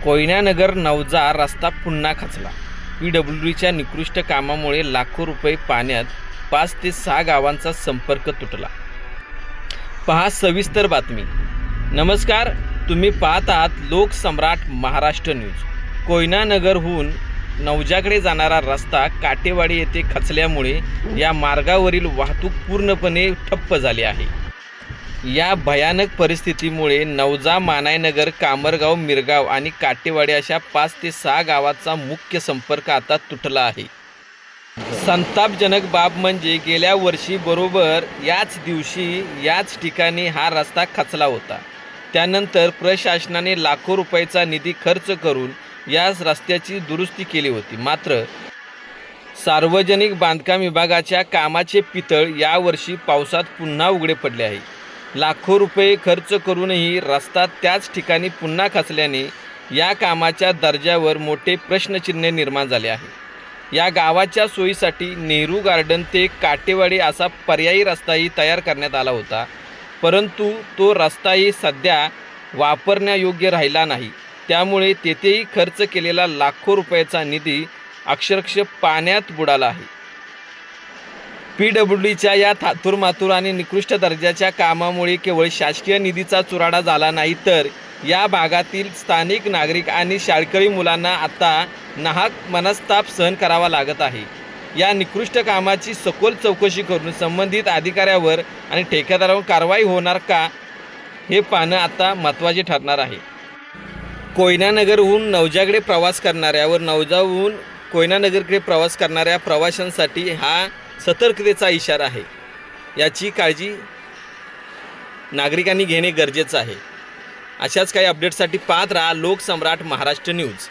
कोयनानगर नवजा रस्ता पुन्हा खचला। PWDच्या निकृष्ट कामामुळे लाखो रुपये पाण्यात 5 ते 6 गावांचा संपर्क तुटला। पहा सविस्तर बातमी। नमस्कार, तुम्ही पाहत आहात लोकसम्राट महाराष्ट्र न्यूज। कोयनानगरहून नवजाकडे जाणारा रस्ता काटेवाडी येथे खचल्यामुळे या मार्गावरील वाहतूक पूर्णपणे ठप्प झाली आहे। या भयानक परिस्थितीमुळे नवजा, मानायनगर, कामरगाव, मिरगाव आणि काटेवाडी अशा 5 ते 6 गावांचा मुख्य संपर्क आता तुटला आहे। संतापजनक बाब म्हणजे गेल्या वर्षी बरोबर याच दिवशी याच ठिकाणी हा रस्ता खचला होता। त्यानंतर प्रशासनाने लाखो रुपयाचा निधी खर्च करून या रस्त्याची दुरुस्ती केली होती। मात्र सार्वजनिक बांधकाम विभागाच्या कामाचे पितळ यावर्षी पावसात पुन्हा उघडे पडले आहे। लाखो रुपये खर्च करूनही रस्ता त्याच ठिकाणी पुन्हा खचल्याने या कामाच्या दर्जावर मोठे प्रश्नचिन्ह निर्माण झाले आहे। या गावाच्या सोयीसाठी नेहरू गार्डन ते काटेवाडी असा पर्यायी रस्ताही तयार करण्यात आला होता, परंतु तो रस्ताही सध्या वापरण्यायोग्य राहिला नाही। त्यामुळे तेथेही खर्च केलेला लाखो रुपयाचा निधी अक्षरशः पाण्यात बुडाला आहे। PWDच्या या थातुरमातुर आणि निकृष्ट दर्जाच्या कामामुळे केवळ शासकीय निधीचा चुराडा झाला नाही, तर या भागातील स्थानिक नागरिक आणि शाळकरी मुलांना आता नाहक मनस्ताप सहन करावा लागत आहे। या निकृष्ट कामाची सखोल चौकशी करून संबंधित अधिकाऱ्यावर आणि ठेकेदारावर कारवाई होणार का, हे पाहणं आता महत्त्वाचे ठरणार आहे। कोयनानगरहून नवजाकडे प्रवास करणाऱ्या व नवजाहून कोयनानगरकडे प्रवास करणाऱ्या प्रवाशांसाठी हा सतर्कतेचा इशारा आहे। याची काळजी नागरिकांनी घेणे गरजेचं आहे। अशाच काही अपडेट्ससाठी पाहत राहा लोकसम्राट महाराष्ट्र न्यूज।